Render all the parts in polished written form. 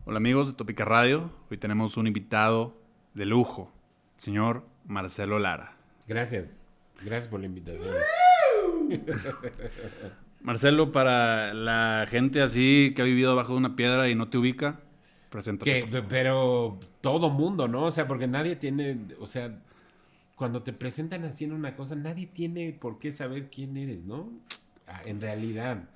Hola amigos de Tópica Radio, hoy tenemos un invitado de lujo, el señor Marcelo Lara. Gracias por la invitación. Marcelo, para la gente así que ha vivido abajo de una piedra y no te ubica, preséntate. Pero todo mundo, ¿no? O sea, porque nadie tiene, o sea, cuando te presentan haciendo una cosa, nadie tiene por qué saber quién eres, ¿no? En realidad.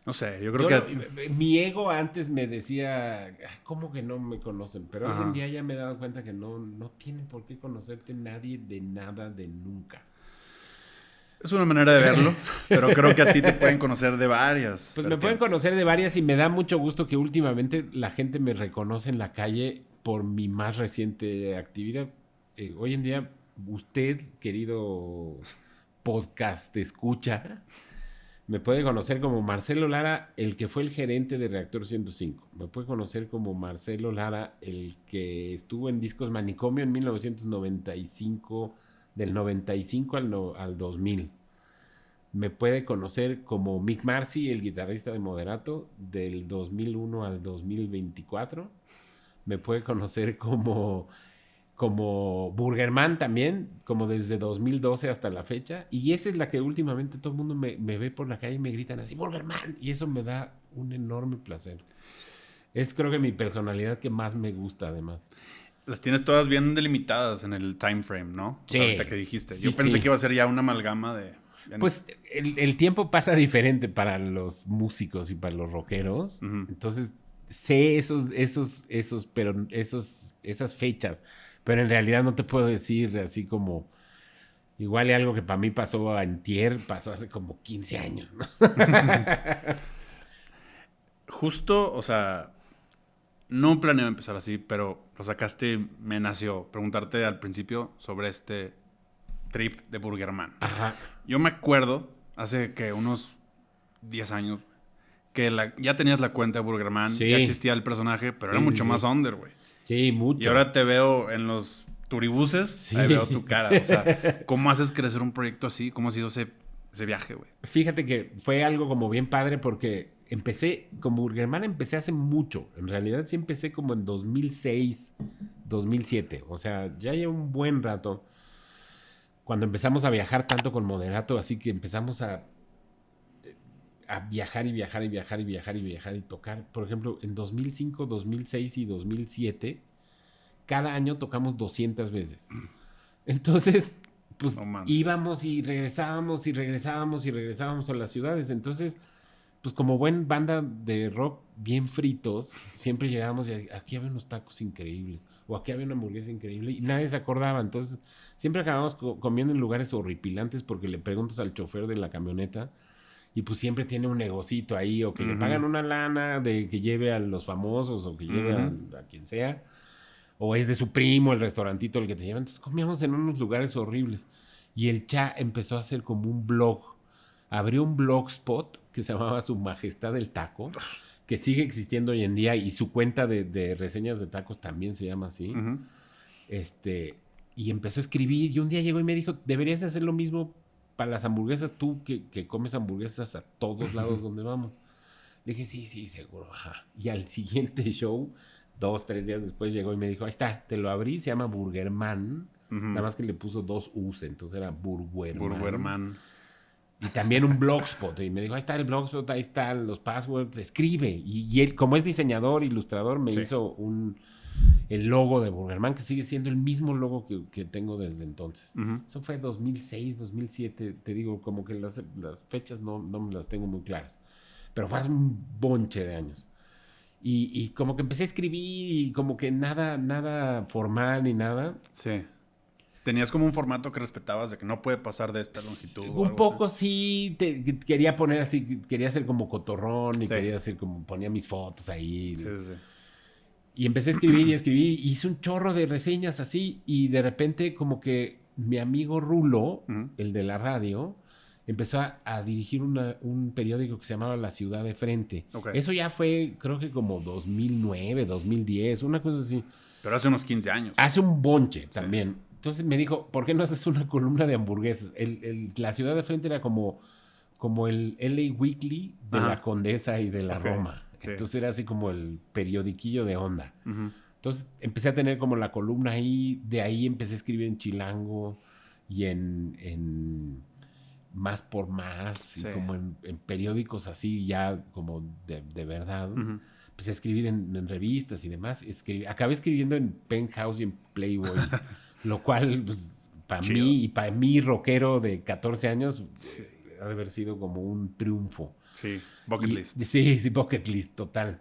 No sé, yo creo que... Mi ego antes me decía, "Ay, ¿cómo que no me conocen?" Pero hoy en Ajá. día ya me he dado cuenta que no tiene por qué conocerte nadie de nada, de nunca. Es una manera de verlo, pero creo que a ti te pueden conocer de varias Pues me pueden vertientes. conocer de varias y me da mucho gusto que últimamente la gente me reconoce en la calle por mi más reciente actividad. Hoy en día, usted, querido podcast escucha, me puede conocer como Marcelo Lara, el que fue el gerente de Reactor 105. Me puede conocer como Marcelo Lara, el que estuvo en Discos Manicomio en 1995, del 95 al 2000. Me puede conocer como Mick Marcy, el guitarrista de Moderato, del 2001 al 2024. Me puede conocer como Burgerman también, como desde 2012 hasta la fecha. Y esa es la que últimamente todo el mundo me ve por la calle y me gritan así, Burgerman. Y eso me da un enorme placer. Es creo que mi personalidad que más me gusta además. Las tienes todas bien delimitadas en el time frame, ¿no? O sea, Sí, ahorita que dijiste. sí, Yo pensé sí. que iba a ser ya una amalgama de... Pues el tiempo pasa diferente para los músicos y para los rockeros. Ujú. Entonces, sé esas fechas. Pero en realidad no te puedo decir así como. Igual y algo que para mí pasó antier, pasó hace como 15 años, ¿no? Justo, o sea, no planeo empezar así, pero lo sacaste, me nació preguntarte al principio sobre este trip de Burgerman. Ajá. Yo me acuerdo, hace que unos 10 años, que ya tenías la cuenta de Burgerman, ya Sí. existía el personaje, pero Sí, era sí, mucho más sí. under, güey. Sí, Y mucho. ahora te veo en los turibuses, Sí. ahí veo tu cara. O sea, ¿cómo haces crecer un proyecto así? ¿Cómo ha sido ese viaje, güey? Fíjate que fue algo como bien padre porque empecé, como Burgerman empecé hace mucho. En realidad sí empecé como en 2006, 2007. O sea, ya lleva un buen rato. Cuando empezamos a viajar tanto con Moderato, así que empezamos a viajar y viajar y viajar y viajar y viajar y tocar. Por ejemplo, en 2005, 2006 y 2007, cada año tocamos 200 veces. Entonces, pues No mames. íbamos y regresábamos y regresábamos y regresábamos a las ciudades. Entonces, pues como buen banda de rock bien fritos, siempre llegábamos y aquí había unos tacos increíbles o aquí había una hamburguesa increíble y nadie se acordaba. Entonces, siempre acabamos comiendo en lugares horripilantes porque le preguntas al chofer de la camioneta y pues siempre tiene un negocito ahí o que le pagan una lana de que lleve a los famosos o que lleve a quien sea o es de su primo el restaurantito el que te lleva. Entonces comíamos en unos lugares horribles. Y el Cha empezó a hacer como un blog. Abrió un blogspot que se llamaba Su Majestad el Taco, que sigue existiendo hoy en día y su cuenta de reseñas de tacos también se llama así. Ujú. Y empezó a escribir y un día llegó y me dijo, deberías hacer lo mismo para las hamburguesas, tú que comes hamburguesas a todos lados donde vamos. Le dije, sí, sí, seguro. Ajá. Y al siguiente show, 2, 3 días después llegó y me dijo, ahí está, te lo abrí, se llama Burgerman. Nada más que le puso 2 U's, entonces era Burgerman. Burgerman. Y también un blogspot. Y me dijo, ahí está el blogspot, ahí están los passwords, escribe. Y él, como es diseñador, ilustrador, me Sí. hizo el logo de Burgerman, que sigue siendo el mismo logo que tengo desde entonces. Ujú. Eso fue 2006, 2007. Te digo, como que las fechas no me las tengo muy claras. Pero fue hace un bonche de años. Y como que empecé a escribir y como que nada formal ni nada. Sí. ¿Tenías como un formato que respetabas de que no puede pasar de esta longitud o Un algo poco así? sí, quería poner así, quería hacer como cotorrón y Sí. quería hacer como, ponía mis fotos ahí. Sí, sí, sí. Y empecé a escribir y escribir, hice un chorro de reseñas así y de repente como que mi amigo Rulo, el de la radio, empezó a dirigir un periódico que se llamaba La Ciudad de Frente. Ok. Eso ya fue creo que como 2009, 2010, una cosa así. Pero hace unos 15 años. Hace un bonche también. Entonces me dijo, ¿por qué no haces una columna de hamburguesas? La Ciudad de Frente era como el LA Weekly de Ajá. la Condesa y de la Ok. Roma. Sí. Entonces era así como el periodiquillo de onda. Ujú. Entonces empecé a tener como la columna ahí, de ahí empecé a escribir en Chilango y en Más por Más, Sí. y como en periódicos así ya como de verdad. Ujú. Empecé a escribir en revistas y demás. Acabé escribiendo en Penthouse y en Playboy, lo cual pues, para Chido. mí y para mí rockero de 14 años Sí. ha de haber sido como un triunfo. Sí, bucket Y- list. Sí, sí, bucket list, total.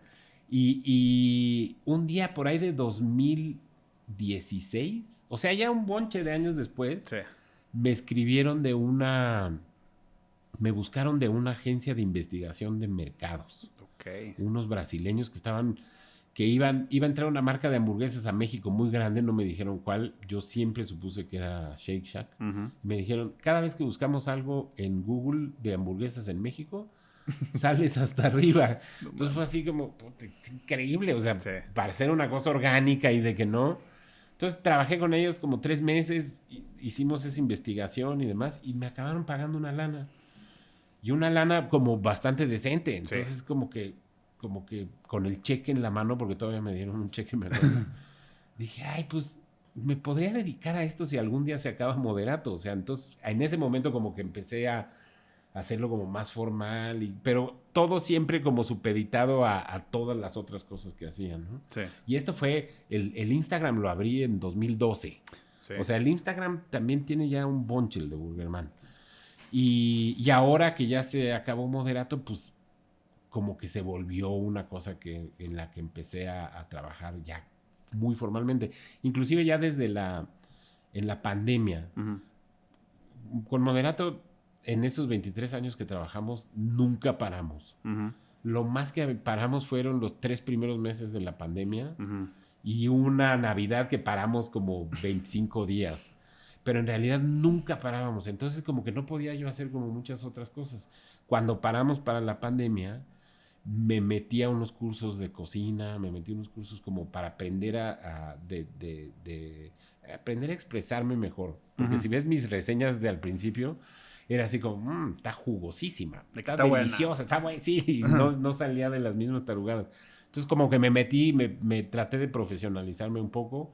Y un día por ahí de 2016, o sea, ya un bonche de años después, Sí. me escribieron me buscaron de una agencia de investigación de mercados. Ok. Unos brasileños que iba a entrar una marca de hamburguesas a México muy grande, no me dijeron cuál, yo siempre supuse que era Shake Shack. Ujú. Me dijeron, cada vez que buscamos algo en Google de hamburguesas en México, sales hasta arriba. No Entonces fue mames. así como, puta, es increíble, o sea, Sí. parecer una cosa orgánica y de que no. Entonces trabajé con ellos como 3 meses, hicimos esa investigación y demás, y me acabaron pagando una lana. Y una lana como bastante decente. Entonces Sí. como que con el cheque en la mano, porque todavía me dieron un cheque, me acuerdo, dije, ay, pues me podría dedicar a esto si algún día se acaba Moderato. O sea, entonces en ese momento como que empecé a hacerlo como más formal, pero todo siempre como supeditado a todas las otras cosas que hacían, ¿no? Sí. Y esto fue, el Instagram lo abrí en 2012. Sí. O sea, el Instagram también tiene ya un bonche, el de Burgerman. Y ahora que ya se acabó Moderato, pues como que se volvió una cosa en la que empecé a trabajar ya muy formalmente. Inclusive ya en la pandemia. Ujú. Con Moderato, en esos 23 años que trabajamos, nunca paramos. Ujú. Lo más que paramos fueron los 3 primeros meses de la pandemia Ujú. y una Navidad que paramos como 25 días. Pero en realidad nunca parábamos. Entonces como que no podía yo hacer como muchas otras cosas. Cuando paramos para la pandemia, me metí a unos cursos de cocina, me metí a unos cursos como para aprender aprender a expresarme mejor. Porque Ujú. si ves mis reseñas de al principio, era así como, está jugosísima, De que está está buena". deliciosa, está buena, sí, y no salía de las mismas tarugadas. Entonces como que me metí, me traté de profesionalizarme un poco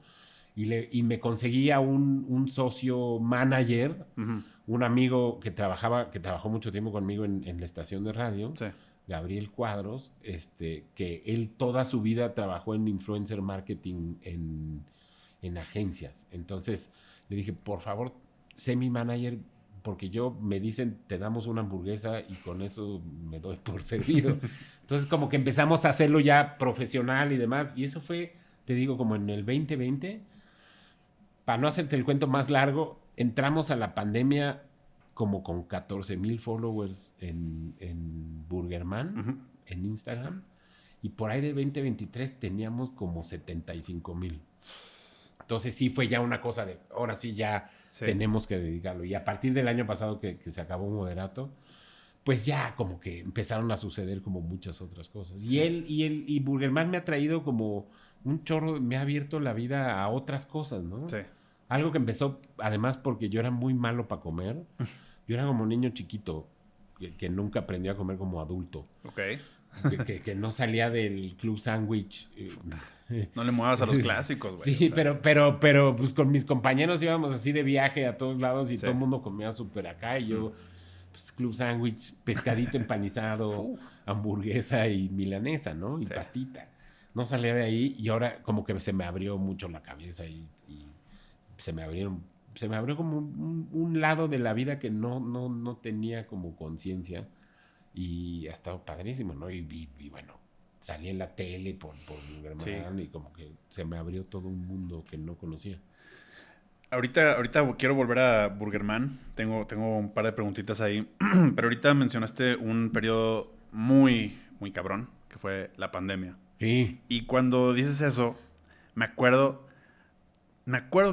y me conseguí a un socio manager, Ujú. un amigo que trabajó mucho tiempo conmigo en la estación de radio, Sí. Gabriel Cuadros, que él toda su vida trabajó en influencer marketing en agencias. Entonces le dije, por favor, sé mi manager, porque me dicen, te damos una hamburguesa y con eso me doy por servido. Entonces como que empezamos a hacerlo ya profesional y demás. Y eso fue, te digo, como en el 2020. Para no hacerte el cuento más largo, entramos a la pandemia como con 14,000 followers en Burgerman, Ujú. en Instagram, y por ahí de 2023 teníamos como 75,000. Entonces sí fue ya una cosa de, ahora sí ya Sí. tenemos que dedicarlo. Y a partir del año pasado que se acabó Moderato, pues ya como que empezaron a suceder como muchas otras cosas. Sí. Y Burgerman me ha traído como un chorro, me ha abierto la vida a otras cosas, ¿no? Sí. Algo que empezó, además, porque yo era muy malo para comer. Yo era como un niño chiquito que nunca aprendió a comer como adulto. Ok. Que no salía del club sándwich. No le muevas a los clásicos, güey. Sí, o sea. pero pues con mis compañeros íbamos así de viaje a todos lados y Sí. todo el mundo comía súper acá y yo, pues club sándwich, pescadito empanizado, Fu. hamburguesa y milanesa, ¿no? Y Sí. pastita. No salía de ahí y ahora como que se me abrió mucho la cabeza y se me abrió como un lado de la vida que no tenía como conciencia y ha estado padrísimo, ¿no? Y bueno, salí en la tele por Burgerman Sí. y como que se me abrió todo un mundo que no conocía. Ahorita quiero volver a Burgerman. Tengo un par de preguntitas ahí. Pero ahorita mencionaste un periodo muy, muy cabrón, que fue la pandemia. Sí. Y cuando dices eso, me acuerdo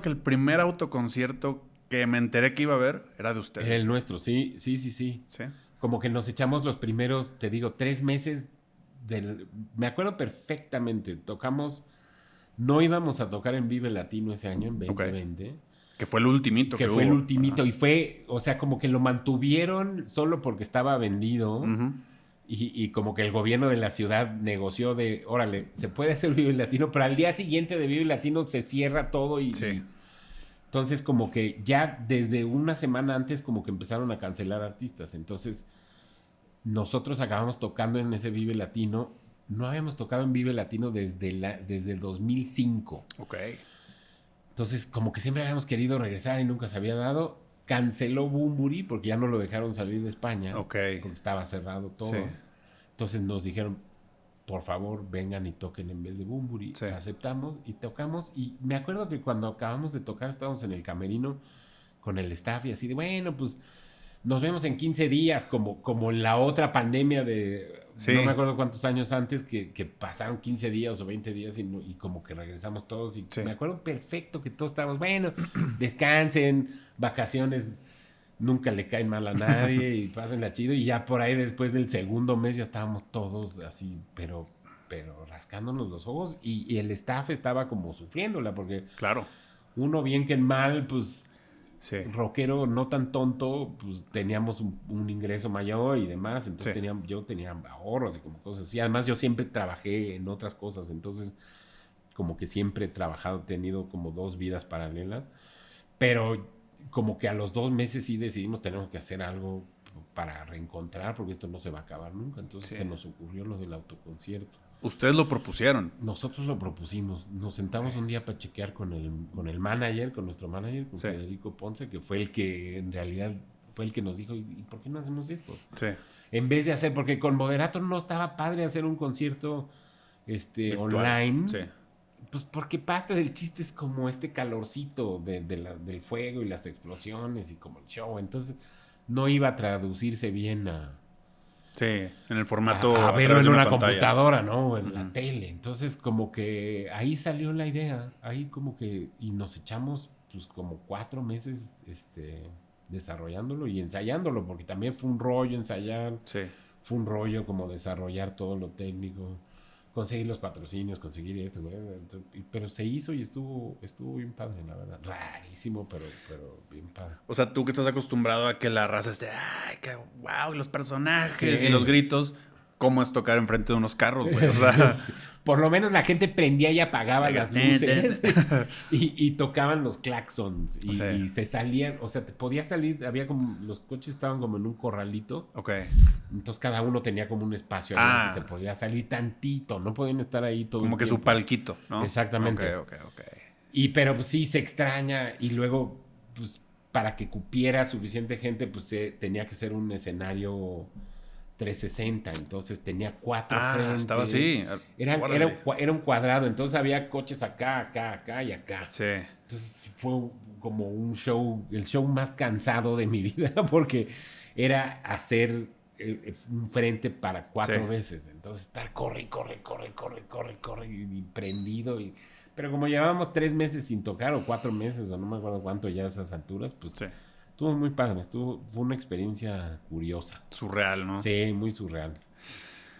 que el primer autoconcierto que me enteré que iba a haber era de ustedes. Era el nuestro, sí. ¿Sí? Como que nos echamos los primeros, te digo, 3 meses me acuerdo perfectamente, no íbamos a tocar en Vive Latino ese año, en 2020. Que fue el ultimito Que fue el hubo. ultimito Ajá. y fue, o sea, como que lo mantuvieron solo porque estaba vendido. Ujú. Y como que el gobierno de la ciudad negoció de, órale, se puede hacer Vive Latino, pero al día siguiente de Vive Latino se cierra todo Sí. entonces como que ya desde una semana antes como que empezaron a cancelar artistas. Entonces nosotros acabamos tocando en ese Vive Latino. No habíamos tocado en Vive Latino desde el 2005. Ok. Entonces como que siempre habíamos querido regresar y nunca se había dado. Canceló Bunbury porque ya no lo dejaron salir de España. Ok. Porque estaba cerrado todo. Sí. Entonces nos dijeron, por favor, vengan y toquen en vez de Bunbury. Sí. Aceptamos y tocamos. Y me acuerdo que cuando acabamos de tocar estábamos en el camerino con el staff y así de, bueno, pues nos vemos en 15 días, como la otra pandemia de, Sí. no me acuerdo cuántos años antes, que pasaron 15 días o 20 días y como que regresamos todos. Y Sí. me acuerdo perfecto que todos estábamos, bueno, descansen, vacaciones nunca le caen mal a nadie y pásenla chido. Y ya por ahí después del segundo mes ya estábamos todos así, pero rascándonos los ojos y el staff estaba como sufriéndola porque Claro. uno bien que mal, pues Sí. rockero no tan tonto, pues teníamos un ingreso mayor y demás, entonces Sí. yo tenía ahorros y como cosas así. Además yo siempre trabajé en otras cosas, entonces como que siempre he trabajado, he tenido como 2 vidas paralelas, pero como que a los 2 meses sí decidimos tenemos que hacer algo para reencontrar porque esto no se va a acabar nunca. Entonces Sí. se nos ocurrió lo del autoconcierto. Ustedes lo propusieron. Nosotros lo propusimos. Nos sentamos un día para chequear con el manager, con nuestro manager, con Sí. Federico Ponce, que fue el que en realidad fue el que nos dijo, ¿y por qué no hacemos esto? Sí. En vez de hacer, porque con Moderato no estaba padre hacer un concierto Virtual. online. Sí. Pues porque parte del chiste es como este calorcito del fuego y las explosiones y como el show. Entonces no iba a traducirse bien Sí. En el formato. a a verlo través en de una pantalla. computadora, ¿no? O en la Ujú. tele. Entonces como que ahí salió la idea. Ahí como que... Y nos echamos pues como 4 meses desarrollándolo y ensayándolo. Porque también fue un rollo ensayar. Sí. Fue un rollo como desarrollar todo lo técnico, conseguir los patrocinios, conseguir esto, pero se hizo y estuvo bien padre, la verdad. Rarísimo, pero bien padre. O sea, tú que estás acostumbrado a que la raza esté, ay, qué wow, y los personajes Sí. y los gritos, ¿cómo es tocar enfrente de unos carros, güey? O sea, Por lo menos la gente prendía y apagaba las Ten, luces y tocaban los claxons y, O sea. y se salían, o sea, te podías salir, había como, los coches estaban como en un corralito, ok. entonces cada uno tenía como un espacio ahí Ah. donde se podía salir tantito, no podían estar ahí todo Como el que su tiempo. palquito, ¿no? Exactamente. Ok. Pero pues sí, se extraña y luego, pues para que cupiera suficiente gente, pues tenía que ser un escenario 360, entonces tenía 4 frentes. Estaba así. Órale. Era un cuadrado, entonces había coches acá y acá. Sí. Entonces fue como un show, el show más cansado de mi vida, porque era hacer un frente para 4 Sí. veces. Entonces estar corre y prendido. Pero como llevábamos 3 meses sin tocar, o 4 meses, o no me acuerdo cuánto ya a esas alturas, pues Sí. estuvo muy padre. Fue una experiencia curiosa. Surreal, ¿no? Sí, muy surreal.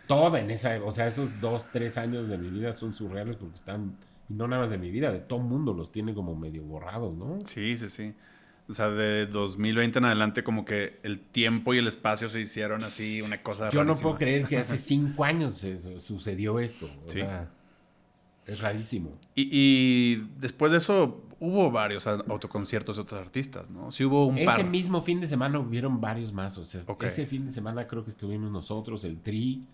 Toda en esa, o sea, esos 2, 3 años de mi vida son surreales porque están, y no nada más de mi vida, de todo mundo los tiene como medio borrados, ¿no? Sí. O sea, de 2020 en adelante como que el tiempo y el espacio se hicieron así una cosa Yo no rarísima. puedo creer que hace 5 años sucedió esto. O Sí. sea, es rarísimo. Y después de eso hubo varios autoconciertos de otros artistas, ¿no? Sí hubo un par. Ese mismo fin de semana hubieron varios más. O sea, Ok. ese fin de semana creo que estuvimos nosotros, el Tri,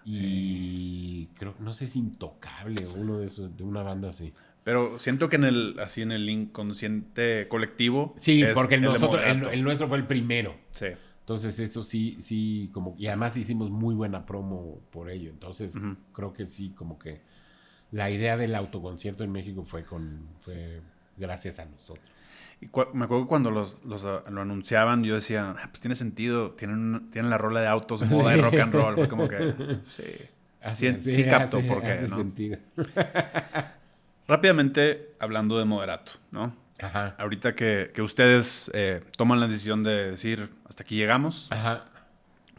y creo, no sé si Intocable o uno de esos, de una banda así. Pero siento que en el inconsciente colectivo. Sí, es porque el de Moderato. el nuestro fue el primero. Sí. Entonces eso sí, como, y además hicimos muy buena promo por ello. Entonces Ujú. creo que sí, como que la idea del autoconcierto en México fue gracias a nosotros. Y me acuerdo que cuando lo anunciaban, yo decía, pues tiene sentido, tienen la rola de autos, moda y rock and roll. Fue como que, sí capto por qué, hace ¿no? sentido. Rápidamente, hablando de Moderato, ¿no? Ajá. Ahorita que ustedes toman la decisión de decir, hasta aquí llegamos. Ajá.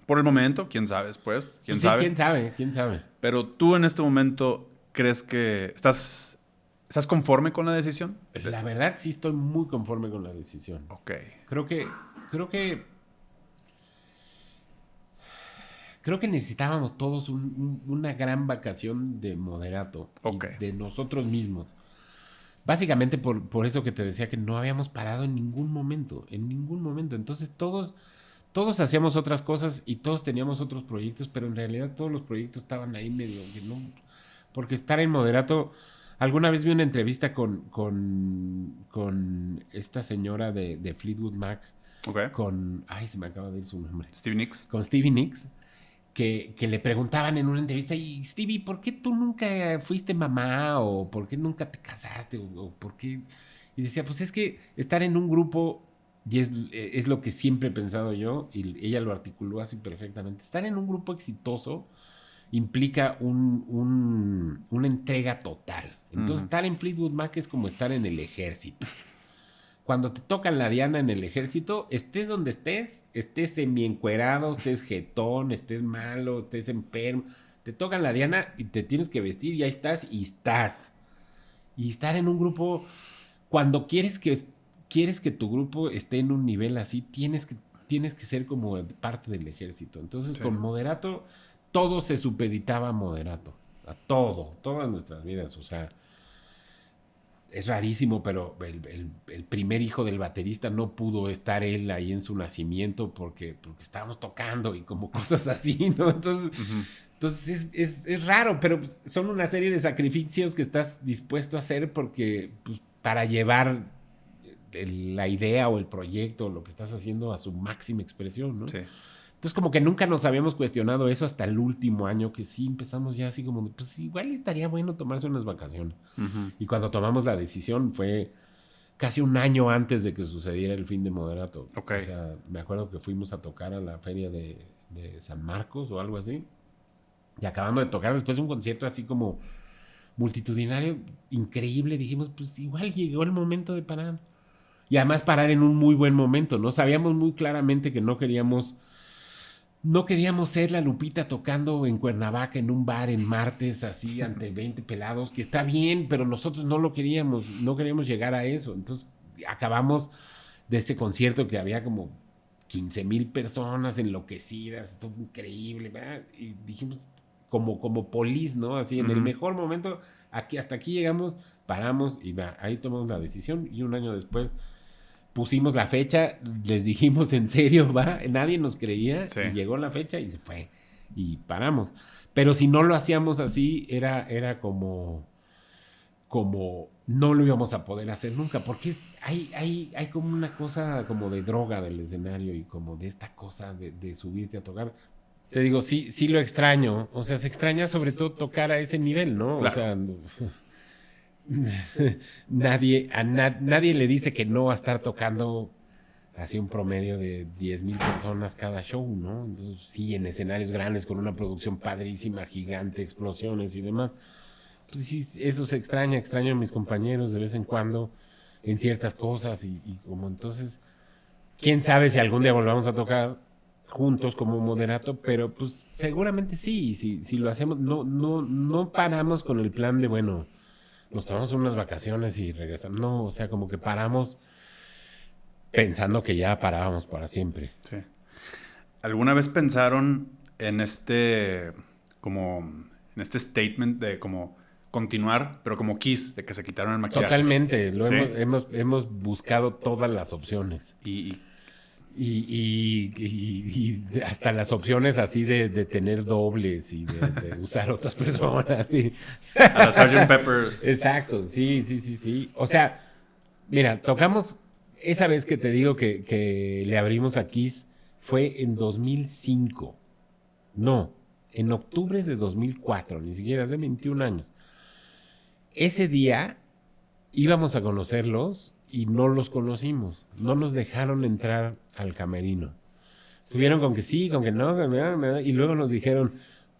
Por el momento, quién sabe después, quién Sí, sabe. quién sabe. Pero tú en este momento, ¿crees que estás conforme con la decisión? La verdad sí estoy muy conforme con la decisión. Ok. Creo que creo que necesitábamos todos una gran vacación de Moderato. Ok. De nosotros mismos. Básicamente por eso que te decía que no habíamos parado en ningún momento. En ningún momento. Entonces todos hacíamos otras cosas y todos teníamos otros proyectos, pero en realidad todos los proyectos estaban ahí medio que no. Porque estar en Moderato. Alguna vez vi una entrevista con esta señora de Fleetwood Mac. Ok. Ay, se me acaba de ir su nombre. Stevie Nicks. Con Stevie Nicks. Que le preguntaban en una entrevista, y Stevie, ¿por qué tú nunca fuiste mamá? ¿O por qué nunca te casaste? ¿O por qué? Y decía, pues es que estar en un grupo, y es lo que siempre he pensado yo, y ella lo articuló así perfectamente, estar en un grupo exitoso implica una entrega total. Entonces, estar en Fleetwood Mac es como estar en el ejército. Cuando te tocan la diana en el ejército, estés donde estés semi-encuerado, estés jetón, estés malo, estés enfermo, te tocan la diana y te tienes que vestir y ahí estás y estás. Y estar en un grupo, cuando quieres que tu grupo esté en un nivel así, tienes que ser como parte del ejército. Entonces, sí. Con Moderato, todo se supeditaba a Moderato. A todas nuestras vidas, o sea... Es rarísimo, pero el primer hijo del baterista no pudo estar él ahí en su nacimiento porque estábamos tocando y como cosas así, ¿no? Entonces es raro, pero son una serie de sacrificios que estás dispuesto a hacer porque pues, para llevar la idea o el proyecto o lo que estás haciendo a su máxima expresión, ¿no? Sí. Entonces como que nunca nos habíamos cuestionado eso hasta el último año, que sí empezamos ya así como, pues igual estaría bueno tomarse unas vacaciones. Y cuando tomamos la decisión fue casi un año antes de que sucediera el fin de Moderato. Okay. O sea, me acuerdo que fuimos a tocar a la feria de San Marcos o algo así. Y acabando de tocar después de un concierto así como multitudinario, increíble, dijimos, pues igual llegó el momento de parar. Y además parar en un muy buen momento, ¿no? Sabíamos muy claramente que no queríamos ser la Lupita tocando en Cuernavaca en un bar en martes así ante 20 pelados, que está bien, pero nosotros no queríamos llegar a eso. Entonces acabamos de ese concierto que había como 15,000 personas enloquecidas, todo increíble, ¿verdad? Y dijimos como polis, ¿no? Así en el mejor momento, hasta aquí llegamos, paramos y ahí tomamos la decisión y un año después pusimos la fecha, les dijimos en serio, ¿va? Nadie nos creía, sí. Y llegó la fecha y se fue. Y paramos. Pero si no lo hacíamos así, era como no lo íbamos a poder hacer nunca, porque hay como una cosa como de droga del escenario y como de esta cosa de subirte a tocar. Te digo, sí lo extraño. O sea, se extraña sobre todo tocar a ese nivel, ¿no? Claro. O sea... nadie le dice que no a estar tocando así un promedio de 10,000 personas cada show, ¿no? Entonces, sí, en escenarios grandes con una producción padrísima, gigante, explosiones y demás. Pues sí, eso se extraño a mis compañeros de vez en cuando en ciertas cosas y como entonces, quién sabe si algún día volvamos a tocar juntos como Moderato, pero pues seguramente sí, si lo hacemos, no paramos con el plan de, bueno, nos tomamos unas vacaciones y regresamos. No, o sea, como que paramos pensando que ya parábamos para siempre. Sí. ¿Alguna vez pensaron en este statement de como continuar, pero como Kiss, de que se quitaron el maquillaje? Totalmente. Hemos buscado todas las opciones. Y hasta las opciones así de tener dobles y de usar otras personas. Y... A la Sgt. Pepper's. Exacto, sí. O sea, mira, tocamos esa vez que te digo que le abrimos a Kiss fue en 2005. No, en octubre de 2004, ni siquiera hace 21 años. Ese día íbamos a conocerlos y no los conocimos. No nos dejaron entrar al camerino. Estuvieron con que sí, con que no, y luego nos dijeron,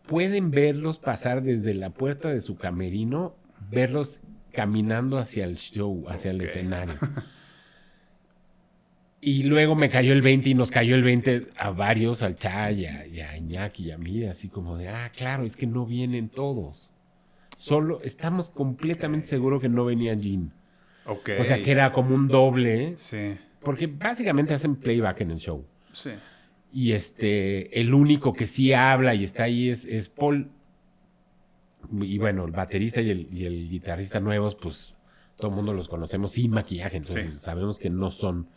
pueden verlos pasar desde la puerta de su camerino, verlos caminando hacia el show, hacia el escenario. Y luego me cayó el 20 y nos cayó el 20 a varios, al Chay, a Iñaki y a mí, así como de, claro, es que no vienen todos. Solo estamos completamente seguros que no venía Gene. Okay. O sea, que era como un doble. Sí. Porque básicamente hacen playback en el show. Sí. Y el único que sí habla y está ahí es Paul. Y bueno, el baterista y el guitarrista nuevos, pues todo el mundo los conocemos sin maquillaje, entonces sabemos que no son.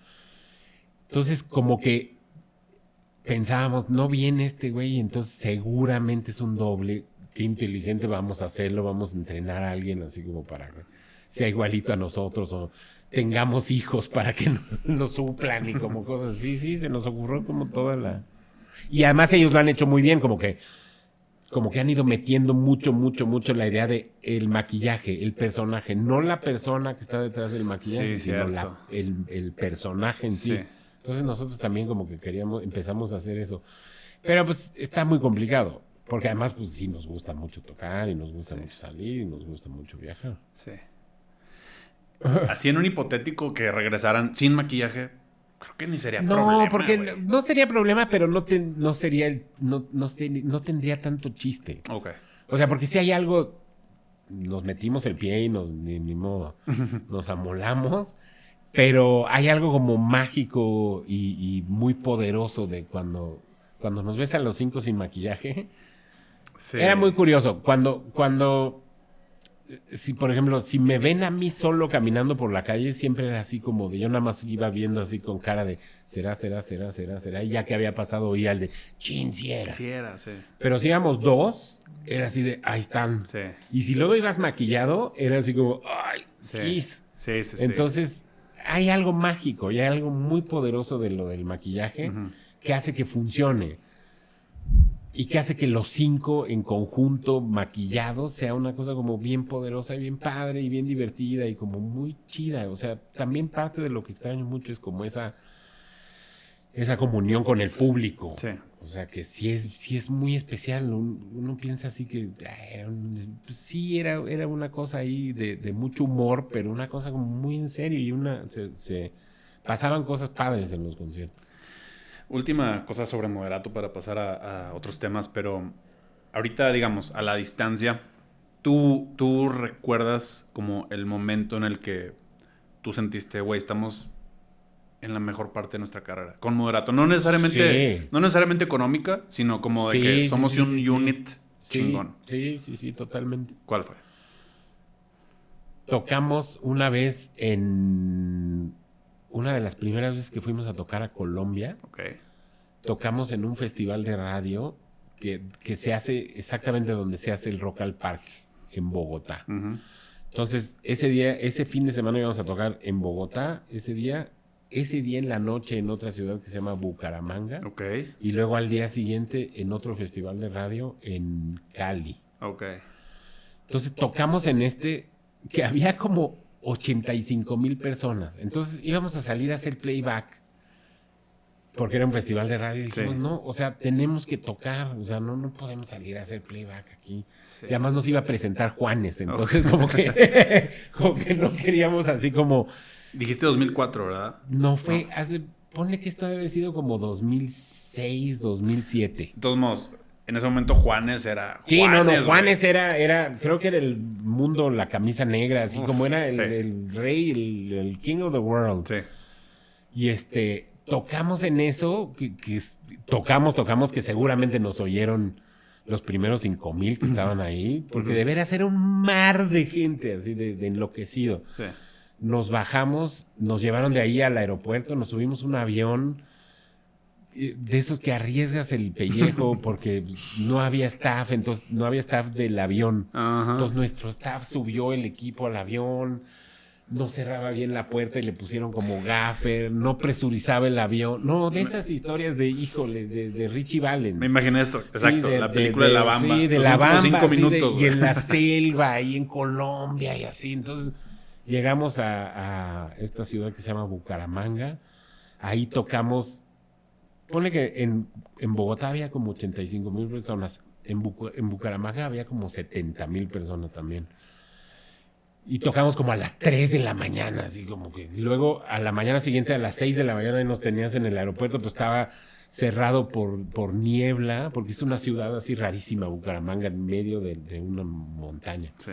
Entonces, como que pensábamos, no viene este güey, entonces seguramente es un doble. Qué inteligente, vamos a hacerlo, vamos a entrenar a alguien así como para que sea igualito a nosotros o tengamos hijos para que nos suplan y como cosas así. Sí, se nos ocurrió como toda la... Y además ellos lo han hecho muy bien, como que han ido metiendo mucho la idea de el maquillaje, el personaje, no la persona que está detrás del maquillaje, sino el personaje en sí. Entonces nosotros también como que empezamos a hacer eso. Pero pues está muy complicado, porque además pues sí nos gusta mucho tocar y nos gusta mucho salir y nos gusta mucho viajar. Sí. Así en un hipotético que regresaran sin maquillaje, creo que ni sería problema. No, porque no sería problema, pero no tendría tanto chiste. Ok. O sea, porque si hay algo, nos metimos el pie y ni modo, nos amolamos, pero hay algo como mágico y muy poderoso de cuando nos ves a los 5 sin maquillaje. Sí. Era muy curioso. Cuando si por ejemplo, si me ven a mí solo caminando por la calle, siempre era así como de, yo nada más iba viendo así con cara de, será, y ya que había pasado oía el de, chin, si era. Sí era, sí. Pero si íbamos 2, era así de, ahí están. Sí. Y si luego ibas maquillado, era así como, ay, kiss. Sí. Entonces, hay algo mágico y hay algo muy poderoso de lo del maquillaje que hace que funcione. Y que hace que los 5 en conjunto maquillados sea una cosa como bien poderosa y bien padre y bien divertida y como muy chida. O sea, también parte de lo que extraño mucho es como esa comunión con el público. Sí. O sea, que sí es muy especial. Uno piensa así que era una cosa ahí de mucho humor, pero una cosa como muy en serio y se pasaban cosas padres en los conciertos. Última cosa sobre Moderato para pasar a otros temas, pero ahorita, digamos, a la distancia, ¿tú recuerdas como el momento en el que tú sentiste, güey, estamos en la mejor parte de nuestra carrera? Con Moderato, no necesariamente económica, sino como de que somos un unit chingón. Sí, totalmente. ¿Cuál fue? Tocamos una vez en... Una de las primeras veces que fuimos a tocar a Colombia, tocamos en un festival de radio que se hace exactamente donde se hace el Rock al Parque, en Bogotá. Uh-huh. Entonces, ese fin de semana íbamos a tocar en Bogotá, ese día en la noche en otra ciudad que se llama Bucaramanga. Y luego al día siguiente en otro festival de radio en Cali. Entonces, tocamos en que había como 85,000 personas. Entonces íbamos a salir a hacer playback porque era un festival de radio y dijimos, no, o sea, tenemos que tocar, o sea, no podemos salir a hacer playback aquí. Sí. Y además nos iba a presentar Juanes, entonces como que no queríamos así como... Dijiste 2004, ¿verdad? No fue, ponle que esto debe haber sido como 2006, 2007. De todos modos, en ese momento Juanes era... Juanes era, creo que era el mundo, la camisa negra, así como era el rey, el king of the world. Sí. Y tocamos en eso, tocamos que seguramente nos oyeron los primeros 5,000 que estaban ahí, porque de veras era un mar de gente, así de enloquecido. Sí. Nos bajamos, nos llevaron de ahí al aeropuerto, nos subimos un avión... de esos que arriesgas el pellejo porque no había staff, entonces no había staff del avión. Uh-huh. Entonces nuestro staff subió el equipo al avión, no cerraba bien la puerta y le pusieron como gaffer, no presurizaba el avión. No, de esas historias de Richie Valens. Me imaginé eso, exacto, la película de La Bamba. Sí, de La Bamba, 5 minutos. Y en la selva, ahí en Colombia y así. Entonces llegamos a esta ciudad que se llama Bucaramanga, ahí tocamos... Ponle que en Bogotá había como 85,000 personas. En Bucaramanga había como 70,000 personas también. Y tocamos como a las 3 de la mañana, así como que... Y luego a la mañana siguiente, a las 6 de la mañana, nos tenías en el aeropuerto, pues estaba cerrado por niebla, porque es una ciudad así rarísima, Bucaramanga, en medio de una montaña. Sí.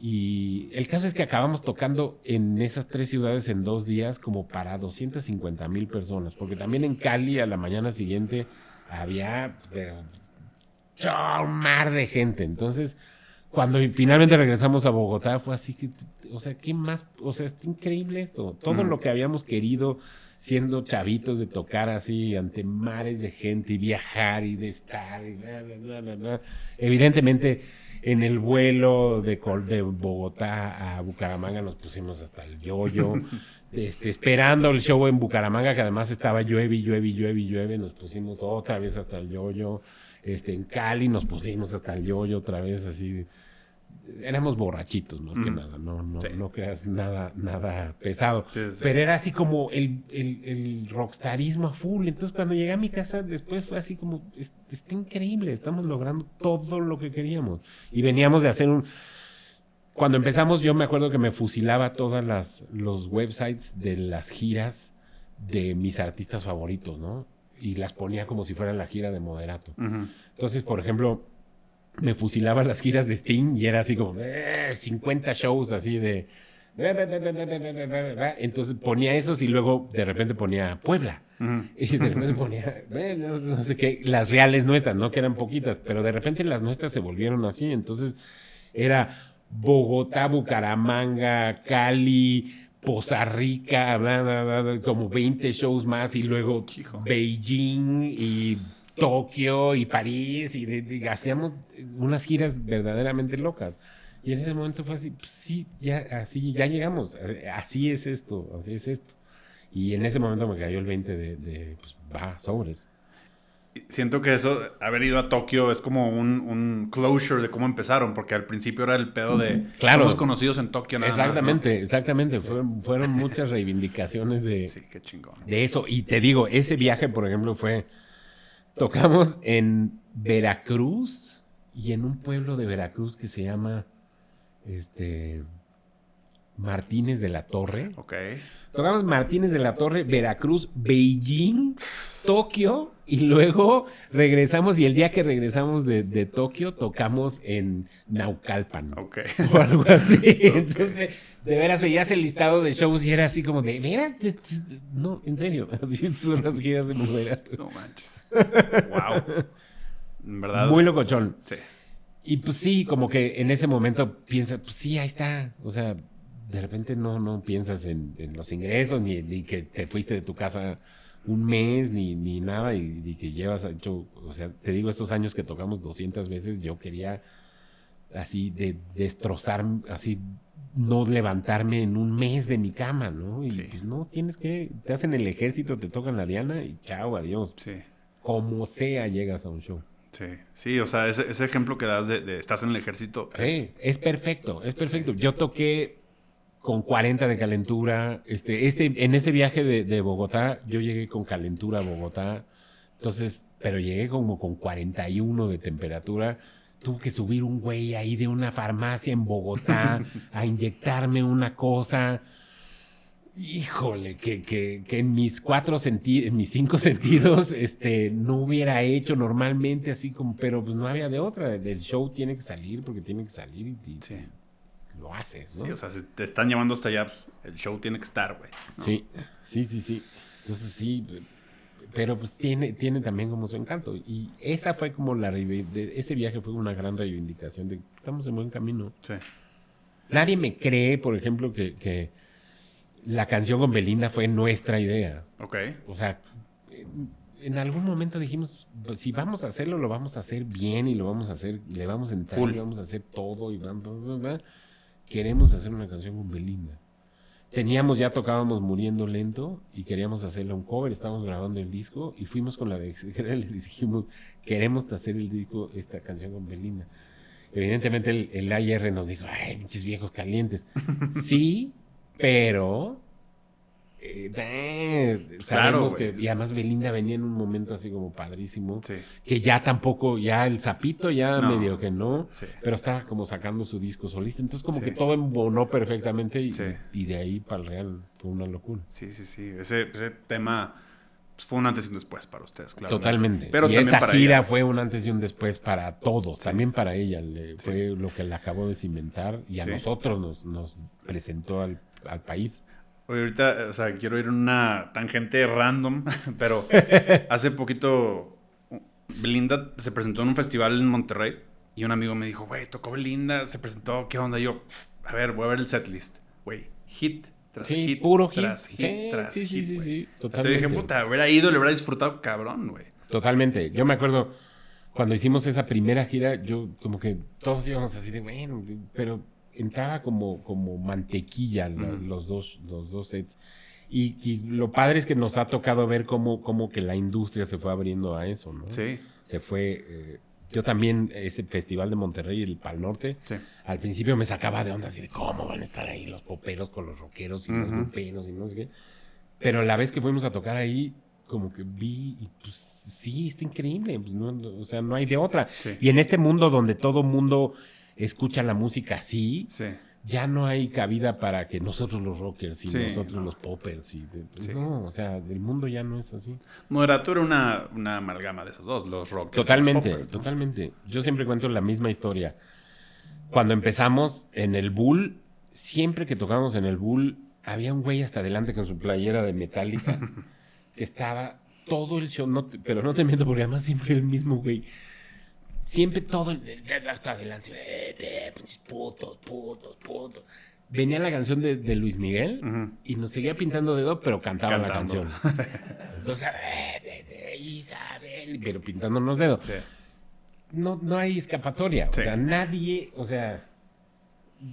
Y el caso es que acabamos tocando en esas 3 ciudades en 2 días como para 250,000 personas, porque también en Cali a la mañana siguiente había un mar de gente. Entonces, cuando finalmente regresamos a Bogotá, fue así que, o sea, ¿qué más? O sea, está increíble esto. Todo lo que habíamos querido siendo chavitos de tocar así ante mares de gente y viajar y de estar y bla, bla, bla, bla, bla. Evidentemente, en el vuelo de Bogotá a Bucaramanga nos pusimos hasta el yoyo. Esperando el show en Bucaramanga, que además estaba llueve, nos pusimos otra vez hasta el yoyo. En Cali nos pusimos hasta el yoyo otra vez, así. Éramos borrachitos más que nada, no creas nada pesado. Sí. Pero era así como el rockstarismo a full. Entonces cuando llegué a mi casa después fue así como, está increíble, estamos logrando todo lo que queríamos. Y veníamos de hacer Cuando empezamos yo me acuerdo que me fusilaba todas los websites de las giras de mis artistas favoritos, ¿no? Y las ponía como si fueran la gira de Moderato. Uh-huh. Entonces, por ejemplo, me fusilaba las giras de Sting y era así como 50 shows así de... Entonces ponía esos y luego de repente ponía Puebla. Uh-huh. Y de repente ponía, no sé qué, las reales nuestras, ¿no? Que eran poquitas, pero de repente las nuestras se volvieron así. Entonces era Bogotá, Bucaramanga, Cali... Poza Rica, como 20 shows más y luego Beijing y Tokio y París y hacíamos unas giras verdaderamente locas. Y en ese momento fue así, pues sí, ya llegamos, así es esto. Y en ese momento me cayó el 20 de pues va, sobres. Siento que eso, haber ido a Tokio es como un closure de cómo empezaron, porque al principio era el pedo de somos conocidos en Tokio nada exactamente, más, ¿no? Exactamente. Sí. Fueron muchas reivindicaciones sí, qué chingón. De eso. Y te digo, ese viaje, por ejemplo, tocamos en Veracruz y en un pueblo de Veracruz que se llama Martínez de la Torre. Ok. Tocamos Martínez de la Torre, Veracruz, Beijing, Tokio y luego regresamos y el día que regresamos de Tokio tocamos en Naucalpan. Ok. O algo así. Entonces, de veras veías el listado de shows y era así como de, ¿veras? No, en serio. Así son las giras de Moderato. No manches. Wow. En verdad. Muy locochón. Sí. Y pues sí, como que en ese momento piensas, pues sí, ahí está. O sea, de repente no piensas en los ingresos, ni que te fuiste de tu casa un mes, ni nada, y que llevas hecho, o sea, te digo, estos años que tocamos 200 veces, yo quería así de destrozar, así no levantarme en un mes de mi cama, ¿no? Y sí. Pues no, te hacen el ejército, te tocan la diana y chao, adiós. Sí. Como sea llegas a un show. Sí, o sea, ese ejemplo que das de estás en el ejército es perfecto. Sí. Yo toqué con 40 de calentura, en ese viaje de Bogotá, yo llegué con calentura a Bogotá, entonces, pero llegué como con 41 de temperatura, tuve que subir un güey ahí de una farmacia en Bogotá a inyectarme una cosa, híjole, que en mis 5 sentidos, no hubiera hecho normalmente así como, pero pues no había de otra, el show tiene que salir porque tiene que salir y sí. Lo haces, ¿no? Sí, o sea, si te están llevando hasta allá, pues, el show tiene que estar, güey, ¿no? Sí. Entonces sí, pero pues tiene también como su encanto. Y esa fue como ese viaje fue una gran reivindicación de que estamos en buen camino. Sí. Nadie me cree, por ejemplo, que la canción con Belinda fue nuestra idea. Ok. O sea, en algún momento dijimos, pues, si vamos a hacerlo, lo vamos a hacer bien y lo vamos a hacer, le vamos a entrar y vamos a hacer todo y queremos hacer una canción con Belinda. Tocábamos Muriendo Lento y queríamos hacerle un cover, estábamos grabando el disco y fuimos con la de y le dijimos, queremos hacer el disco, esta canción con Belinda. Evidentemente el AR nos dijo, ay, pinches viejos calientes. Sí, pero sabemos que, y además Belinda venía en un momento así como padrísimo, sí. Que ya tampoco, ya el sapito ya medio que no, sí. Pero estaba como sacando su disco solista, entonces como que todo embonó perfectamente y de ahí para el real fue una locura. Sí, ese tema pues, fue un antes y un después para ustedes, claro. Totalmente. Pero y también esa para gira ella. fue un antes y un después para todos, Sí. también para ella. Fue lo que la acabó de cimentar y a Sí. nosotros nos presentó al país. Oye, ahorita, o sea, quiero ir en una tangente random, pero hace poquito Belinda se presentó en un festival en Monterrey y un amigo me dijo, güey, tocó Belinda, se presentó, ¿qué onda? Y yo, a ver, voy a ver el setlist. Güey, hit tras Sí, hit, puro hit. tras hit, Sí, tras sí, hit, sí, güey. sí, Te totalmente. dije, puta, hubiera ido, le hubiera disfrutado cabrón, güey. Totalmente. Yo me acuerdo cuando hicimos esa primera gira, yo como que todos íbamos así de bueno, pero entraba como mantequilla los dos sets. Y lo padre es que nos ha tocado ver cómo que la industria se fue abriendo a eso, ¿no? Sí, Se fue. Yo también, ese festival de Monterrey, el Pal Norte, sí. al principio me sacaba de onda así de cómo van a estar ahí los poperos con los rockeros y los gruperos y no sé qué. Pero la vez que fuimos a tocar ahí, como que vi y pues sí, está increíble. Pues, o sea, no hay de otra. Sí. Y en este mundo donde todo mundo escucha la música así, Sí. ya no hay cabida para que nosotros los rockers y Sí, nosotros no. los poppers. Sí. No, o sea, el mundo ya no es así. Moderato era una amalgama de esos dos, los rockers. y los Totalmente, poppers, ¿no? totalmente. Yo siempre cuento la misma historia. Cuando empezamos en el Bull, siempre que tocábamos en el Bull, había un güey hasta adelante con su playera de Metallica que estaba todo el show, pero no te miento porque además siempre el mismo güey. Siempre todo hasta adelante. Pinches putos. Venía la canción de Luis Miguel y nos seguía pintando dedo, pero cantaba la Cantando. canción. Entonces, Isabel, pero pintándonos dedos. Sí. No hay escapatoria. Sí. O sea, nadie, o sea,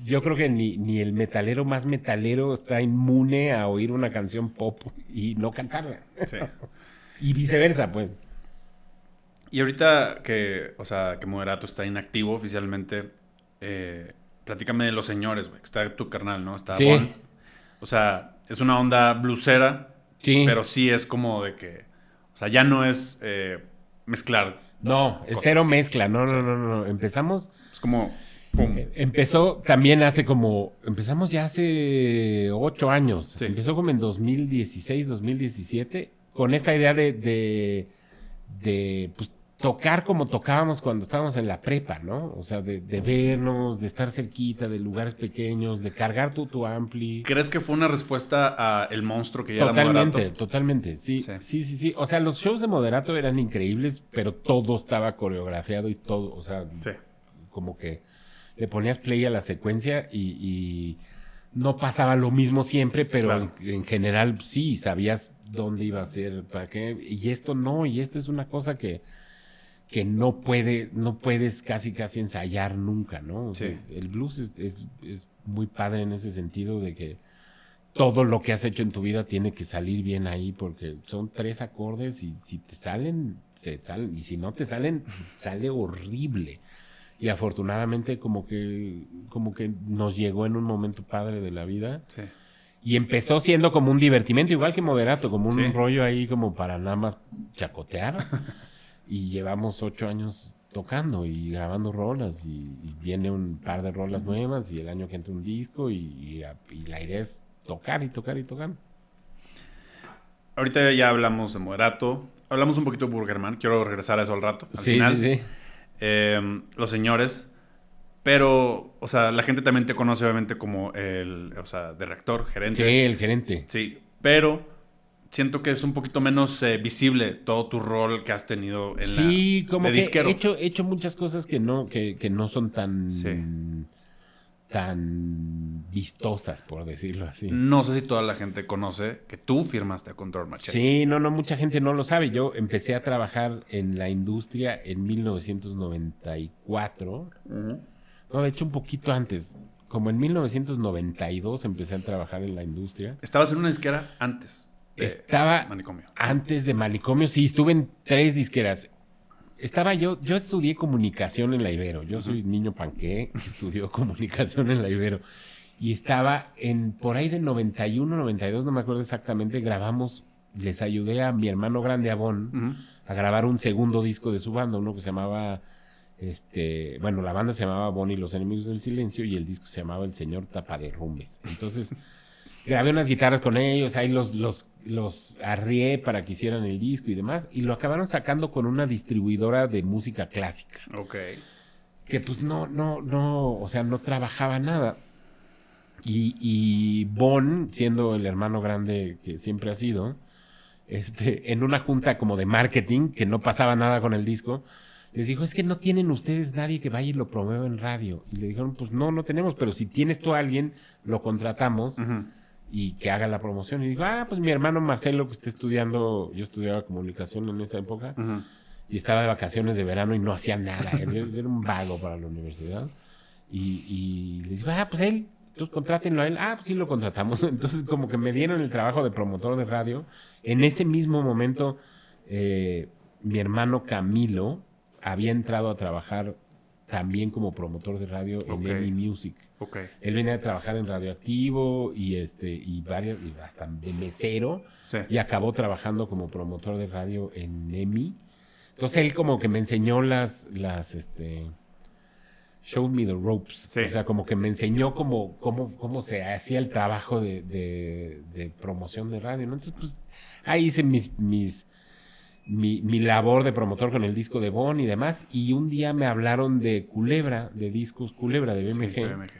yo creo que ni el metalero más metalero está inmune a oír una canción pop y no cantarla. Sí. Y viceversa, pues. Y ahorita que, o sea, que Moderato está inactivo oficialmente, platícame de Los Señores, güey. Que está tu carnal, ¿no? Está Sí. Bon. O sea, es una onda blusera, Sí. pero sí es como de que, o sea, ya no es mezclar. No, es Cosas. cero mezcla. No. Empezamos. Es como, pum. Empezamos ya hace 8 años. Sí. Empezó como en 2016, 2017, con esta idea de pues, tocar como tocábamos cuando estábamos en la prepa, ¿no? O sea, de vernos, de estar cerquita, de lugares pequeños, de cargar tu ampli. ¿Crees que fue una respuesta a el monstruo que ya era Moderato? Totalmente, sí. O sea, los shows de Moderato eran increíbles, pero todo estaba coreografiado y todo, o sea, Sí. como que le ponías play a la secuencia y no pasaba lo mismo siempre, pero Claro. en general sí, sabías dónde iba a ser, para qué, y esto no, y esto es una cosa que no puedes casi ensayar nunca, ¿no? O sea, Sí. el blues es muy padre en ese sentido de que todo lo que has hecho en tu vida tiene que salir bien ahí porque son 3 acordes y si te salen, se salen, y si no te salen, sale horrible. Y afortunadamente como que nos llegó en un momento padre de la vida. Sí. Y empezó siendo como un divertimento, igual que Moderato, como un Sí. rollo ahí como para nada más chacotear. Y llevamos 8 años tocando y grabando rolas y viene un par de rolas nuevas y el año que entra un disco y la idea es tocar y tocar y tocar. Ahorita ya hablamos de Moderato. Hablamos un poquito de Burgerman. Quiero regresar a eso al rato. Al Sí, final. sí. Los Señores. Pero, o sea, la gente también te conoce obviamente como o sea, director, gerente. Sí, el gerente. Sí, pero siento que es un poquito menos visible todo tu rol que has tenido en Sí, la como de que disquero. he hecho muchas cosas que no son tan Sí. tan vistosas, por decirlo así. No sé si toda la gente conoce que tú firmaste a Control Machete. Sí, no, mucha gente no lo sabe. Yo empecé a trabajar en la industria en 1994. No, de hecho un poquito antes. Como en 1992 empecé a trabajar en la industria. Estabas en una disquera antes de Estaba Manicomio. antes de Manicomio, sí, estuve en 3 disqueras. Yo estudié comunicación en la Ibero. Yo soy niño panqué, estudió comunicación en la Ibero. Y estaba por ahí de 91, 92, no me acuerdo exactamente, les ayudé a mi hermano grande, Abón, a grabar un segundo disco de su banda, uno que se llamaba, la banda se llamaba Bon y los Enemigos del Silencio y el disco se llamaba El Señor Tapaderrumbes. Entonces, grabé unas guitarras con ellos, ahí los los arrié para que hicieran el disco y demás, y lo acabaron sacando con una distribuidora de música clásica. Ok. Que pues no, o sea, no trabajaba nada. Y Bon, siendo el hermano grande que siempre ha sido, en una junta como de marketing, que no pasaba nada con el disco, les dijo, es que no tienen ustedes nadie que vaya y lo promueva en radio. Y le dijeron, pues no tenemos, pero si tienes tú a alguien, lo contratamos y que haga la promoción. Y dijo, pues mi hermano Marcelo, que está estudiando, yo estudiaba comunicación en esa época, y estaba de vacaciones de verano y no hacía nada. Era un vago para la universidad. Y les dijo, pues él, entonces contrátenlo a él. Pues sí lo contratamos. Entonces como que me dieron el trabajo de promotor de radio. En ese mismo momento, mi hermano Camilo había entrado a trabajar también como promotor de radio en EMI Music. Okay. Él venía a trabajar en Radioactivo y varias, y hasta de mesero. Sí. Y acabó trabajando como promotor de radio en EMI. Entonces él como que me enseñó showed me the ropes. Sí. O sea, como que me enseñó cómo se hacía el trabajo de promoción de radio, ¿no? Entonces, pues, ahí hice mi labor de promotor con el disco de Bon y demás. Y un día me hablaron de Culebra, de discos Culebra, de BMG. Sí, BMG.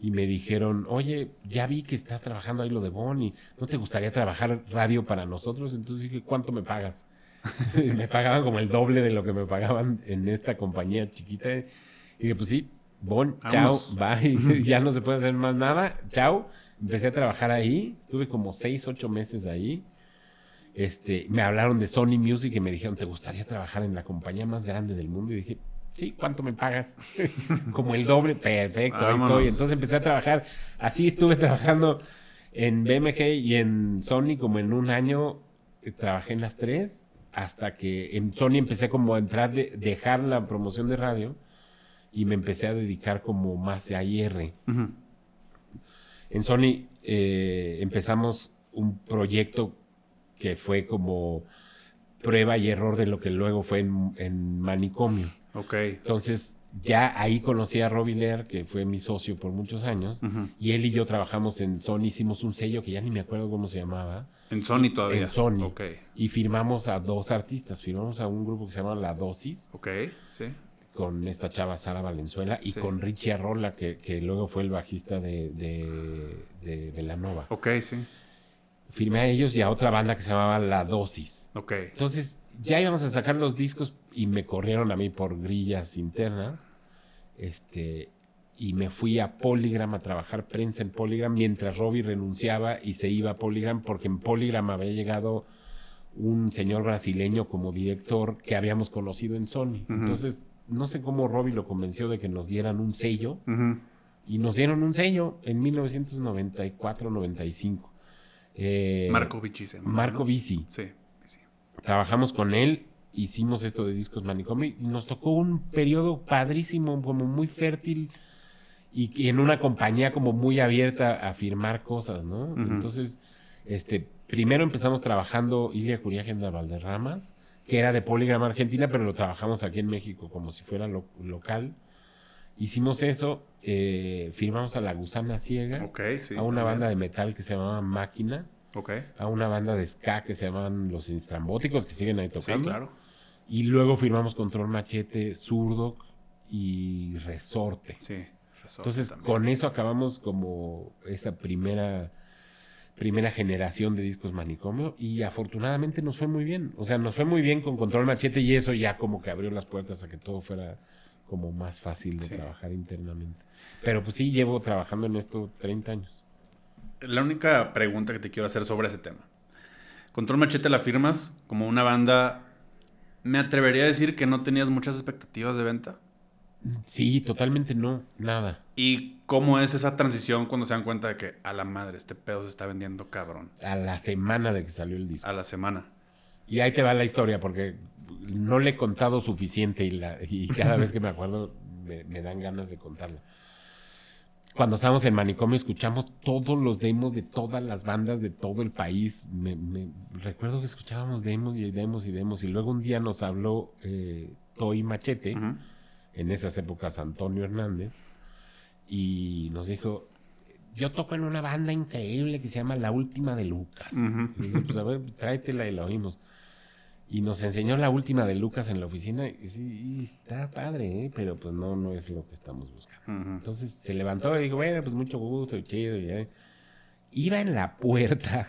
Y me dijeron, oye, ya vi que estás trabajando ahí lo de Bon y ¿no te gustaría trabajar radio para nosotros? Entonces dije, ¿cuánto me pagas? Me pagaban como el doble de lo que me pagaban en esta compañía chiquita. Y dije, pues sí, Bon, chao, bye. Ya no se puede hacer más nada, chao. Empecé a trabajar ahí, estuve como 6-8 meses ahí. Me hablaron de Sony Music y me dijeron, ¿te gustaría trabajar en la compañía más grande del mundo? Y dije, sí, ¿cuánto me pagas? Como el doble, perfecto, ahí estoy. Entonces empecé a trabajar, así estuve trabajando en BMG y en Sony como en un año, trabajé en las tres, hasta que en Sony empecé como a entrar, dejar la promoción de radio y me empecé a dedicar como más a IR. En Sony empezamos un proyecto que fue como prueba y error de lo que luego fue en Manicomio. Ok. Entonces, ya ahí conocí a Robbie Lehr, que fue mi socio por muchos años, y él y yo trabajamos en Sony, hicimos un sello que ya ni me acuerdo cómo se llamaba. ¿En Sony todavía? En Sony. Ok. Y firmamos a 2 artistas, firmamos a un grupo que se llama La Dosis. Ok, sí. Con esta chava Sara Valenzuela y con Richie Arrola, que luego fue el bajista de Belanova. Ok, sí. Firmé a ellos y a otra banda que se llamaba La Dosis. Ok. Entonces, ya íbamos a sacar los discos y me corrieron a mí por grillas internas. Y me fui a Polygram a trabajar prensa en Polygram mientras Robbie renunciaba y se iba a Polygram porque en Polygram había llegado un señor brasileño como director que habíamos conocido en Sony. Entonces, no sé cómo Robbie lo convenció de que nos dieran un sello. Y nos dieron un sello en 1994-95. Marco Bici. Marco Bici. Sí. Trabajamos con él, hicimos esto de Discos Manicomio y nos tocó un periodo padrísimo, como muy fértil y en una compañía como muy abierta a firmar cosas, ¿no? Entonces, primero empezamos trabajando Ilia Curiágena Valderramas, que era de Polygram Argentina, pero lo trabajamos aquí en México como si fuera local. Hicimos eso, firmamos a La Gusana Ciega, a una banda de metal que se llamaba Máquina, a una banda de ska que se llamaban Los Estrambóticos, que siguen ahí tocando. Sí, claro. Y luego firmamos Control Machete, Zurdo y Resorte. Sí, Resorte. Entonces, también. Con eso acabamos como esa primera generación de Discos Manicomio y afortunadamente nos fue muy bien. O sea, nos fue muy bien con Control Machete y eso ya como que abrió las puertas a que todo fuera como más fácil de trabajar internamente. Pero pues sí, llevo trabajando en esto 30 años. La única pregunta que te quiero hacer sobre ese tema. Control Machete la firmas como una banda, me atrevería a decir que no tenías muchas expectativas de venta. Sí, totalmente no, nada. ¿Y cómo es esa transición cuando se dan cuenta de que a la madre este pedo se está vendiendo cabrón? A la semana de que salió el disco. A la semana. Y ahí te va la historia porque no le he contado suficiente y cada vez que me acuerdo me dan ganas de contarla. Cuando estábamos en Manicomio escuchamos todos los demos de todas las bandas de todo el país. Recuerdo que escuchábamos demos y demos y demos. Y luego un día nos habló Toy Machete, en esas épocas Antonio Hernández, y nos dijo, yo toco en una banda increíble que se llama La Última de Lucas. Y digo, pues a ver, tráetela y la oímos. Y nos enseñó La Última de Lucas en la oficina. Y sí, está padre, ¿eh? Pero pues no es lo que estamos buscando. Entonces se levantó y dijo, bueno, pues mucho gusto, chido. Y iba en la puerta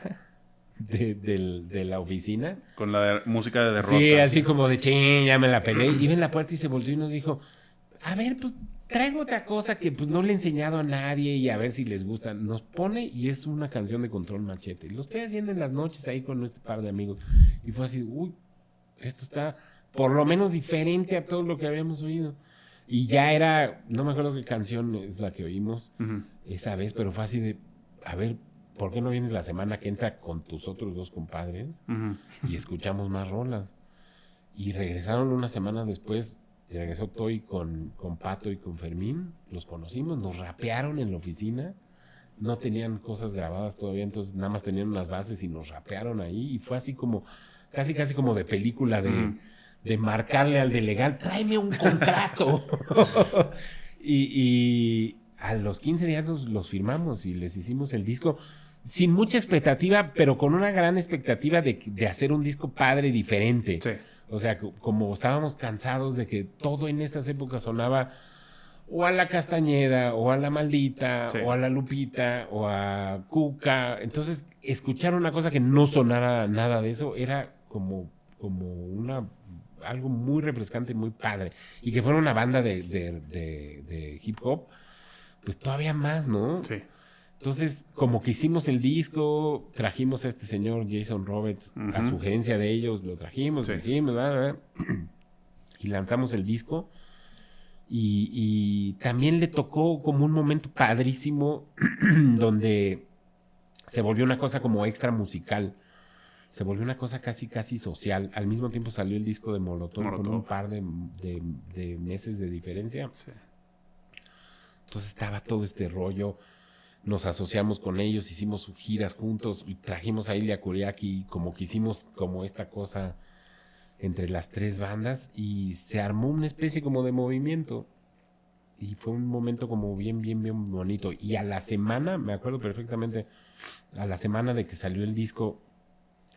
de la oficina. Con la música de derrota. Sí, así como de ching, ya me la peleé. Iba en la puerta y se volvió y nos dijo, a ver, pues traigo otra cosa que pues no le he enseñado a nadie y a ver si les gusta. Nos pone y es una canción de Control Machete. Lo estoy haciendo en las noches ahí con este par de amigos. Y fue así, uy, esto está por lo menos diferente a todo lo que habíamos oído. Y ya era, no me acuerdo qué canción es la que oímos esa vez, pero fue así de, a ver, ¿por qué no vienes la semana que entra con tus otros dos compadres? Y escuchamos más rolas. Y regresaron una semana después, regresó Toy con Pato y con Fermín, los conocimos, nos rapearon en la oficina, no tenían cosas grabadas todavía, entonces nada más tenían unas bases y nos rapearon ahí, y fue así como, casi como de película de marcarle al de legal, tráeme un contrato. y a los 15 días los firmamos y les hicimos el disco sin mucha expectativa, pero con una gran expectativa de hacer un disco padre y diferente. Sí. O sea, como estábamos cansados de que todo en esas épocas sonaba o a la Castañeda, o a la Maldita, sí, o a la Lupita, o a Cuca. Entonces, escuchar una cosa que no sonara nada de eso era como algo muy refrescante, muy padre. Y que fuera una banda de hip hop, pues todavía más, ¿no? Sí. Entonces, como que hicimos el disco, trajimos a este señor Jason Roberts, a sugerencia de ellos, lo trajimos, hicimos, y lanzamos el disco. Y también le tocó como un momento padrísimo donde se volvió una cosa como extra musical. Se volvió una cosa casi social. Al mismo tiempo salió el disco de Molotov. Con un par de meses de diferencia. Sí. Entonces estaba todo este rollo. Nos asociamos con ellos, hicimos giras juntos, y trajimos a Ilya Kuriaki, como que hicimos como esta cosa entre las tres bandas, y se armó una especie como de movimiento. Y fue un momento como bien bonito. Y a la semana, me acuerdo perfectamente, a la semana de que salió el disco,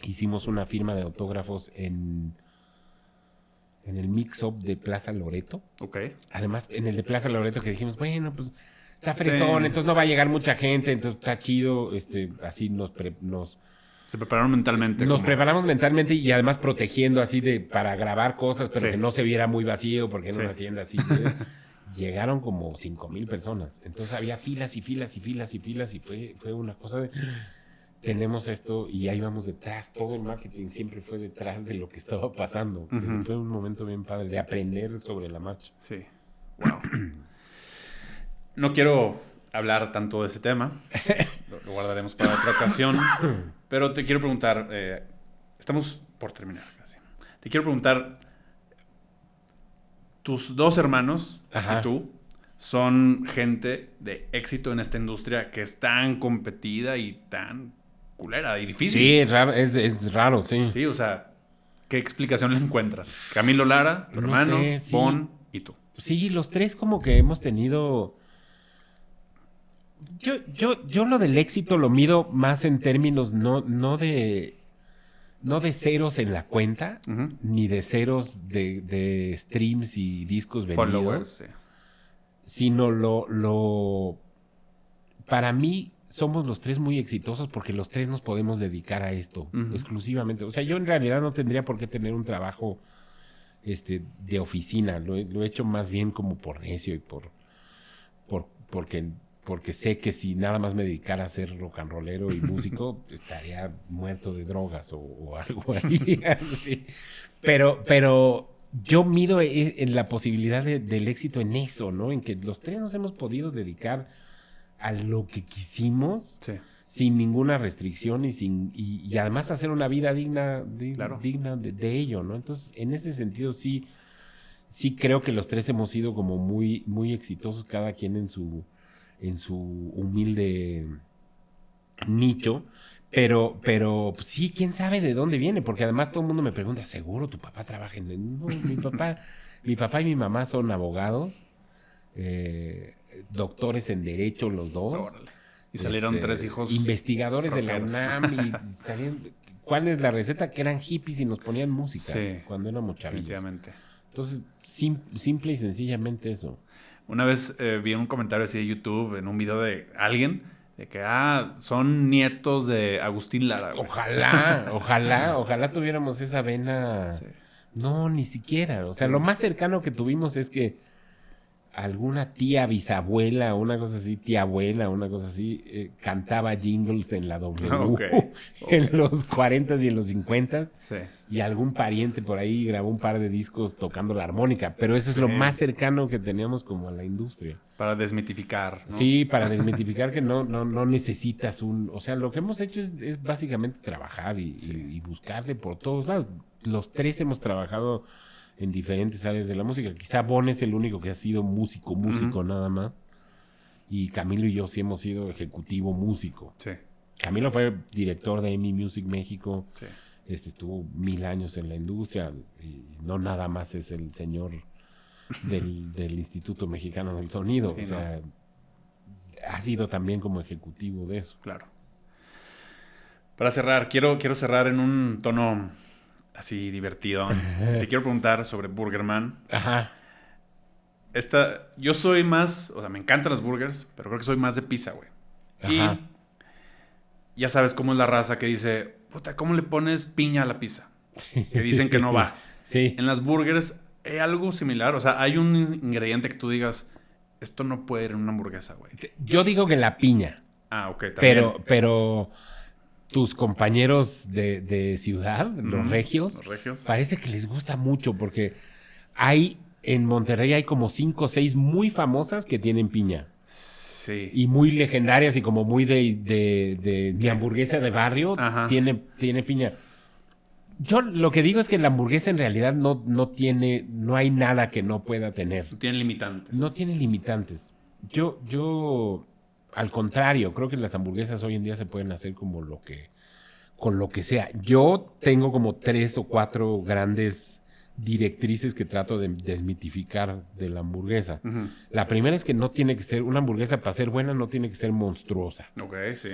hicimos una firma de autógrafos en el mix-up de Plaza Loreto. Ok. Además, en el de Plaza Loreto, que dijimos, bueno, pues está fresón, entonces no va a llegar mucha gente, entonces está chido, así se prepararon mentalmente. Nos preparamos mentalmente y además protegiendo así para grabar cosas, pero que no se viera muy vacío, porque en una tienda así. Llegaron como 5,000 personas. Entonces había filas y filas y filas y filas, y fue una cosa de, tenemos esto, y ahí vamos detrás. Todo el marketing siempre fue detrás de lo que estaba pasando. Fue un momento bien padre de aprender sobre la marcha. Sí. Wow. No quiero hablar tanto de ese tema. Lo guardaremos para otra ocasión. Pero te quiero preguntar, estamos por terminar casi. Te quiero preguntar, tus dos hermanos y tú son gente de éxito en esta industria que es tan competida y tan culera y difícil. Sí, es raro, sí. Sí, o sea, ¿qué explicación le encuentras? Camilo Lara, tu hermano, Bon y tú. Sí, los tres como que hemos tenido... Yo lo del éxito lo mido más en términos no de ceros en la cuenta, ni de ceros de streams y discos vendidos. Followers, sino para mí somos los tres muy exitosos porque los tres nos podemos dedicar a esto exclusivamente. O sea, yo en realidad no tendría por qué tener un trabajo de oficina. Lo he hecho más bien como por necio y porque sé que si nada más me dedicara a ser rock and rollero y músico, estaría muerto de drogas o algo ahí. Sí. Pero yo mido en la posibilidad del éxito en eso, ¿no? En que los tres nos hemos podido dedicar a lo que quisimos, sin ninguna restricción y además hacer una vida digna de ello, ¿no? Entonces, en ese sentido sí creo que los tres hemos sido como muy, muy exitosos, cada quien en su humilde nicho, pero sí, quién sabe de dónde viene, porque además todo el mundo me pregunta, ¿seguro tu papá trabaja en...? No, mi papá y mi mamá son abogados, doctores en derecho los dos. Órale. Y salieron 3 hijos investigadores rockeros. de la UNAM y salieron... ¿Cuál es la receta? Que eran hippies y nos ponían música cuando éramos chavillos. Definitivamente. Entonces, simple y sencillamente eso. Una vez vi un comentario así de YouTube en un video de alguien de que, son nietos de Agustín Lara. Güey. Ojalá tuviéramos esa vena. Sí. No, ni siquiera. O sea, lo más cercano que tuvimos es que alguna tía bisabuela, una cosa así, tía abuela, una cosa así, cantaba jingles en la W en los 40s y en los 50s. Sí. Y algún pariente por ahí grabó un par de discos tocando la armónica. Pero eso es lo más cercano que teníamos como a la industria. Para desmitificar, ¿no? Sí, para desmitificar que no necesitas un... O sea, lo que hemos hecho es básicamente trabajar y buscarle por todos lados. Los 3 hemos trabajado en diferentes áreas de la música. Quizá Bon es el único que ha sido músico nada más. Y Camilo y yo sí hemos sido ejecutivo músico. Sí. Camilo fue director de EMI Music México. Sí. Estuvo 1000 años en la industria. Y no nada más es el señor del Instituto Mexicano del Sonido. Sí, o sea, ha sido también como ejecutivo de eso. Claro. Para cerrar, quiero cerrar en un tono... así divertido. Te quiero preguntar sobre Burgerman. Ajá. Yo soy más... O sea, me encantan las burgers, pero creo que soy más de pizza, güey. Ajá. Y ya sabes cómo es la raza que dice... Puta, ¿cómo le pones piña a la pizza? Que dicen que no va. Sí. En las burgers hay algo similar. O sea, hay un ingrediente que tú digas... Esto no puede ir en una hamburguesa, güey. Yo digo que la piña. Ok. También. Pero tus compañeros de ciudad, los regios, parece que les gusta mucho porque en Monterrey hay como 5 o 6 muy famosas que tienen piña. Sí. Y muy legendarias y como muy de mi hamburguesa de barrio tiene piña. Yo lo que digo es que la hamburguesa en realidad no hay nada que no pueda tener. No tiene limitantes. No tiene limitantes. Yo al contrario, creo que las hamburguesas hoy en día se pueden hacer con lo que sea. Yo tengo como 3 o 4 grandes directrices que trato de desmitificar de la hamburguesa. Uh-huh. La primera es que no tiene que ser, una hamburguesa para ser buena no tiene que ser monstruosa. Ok, sí.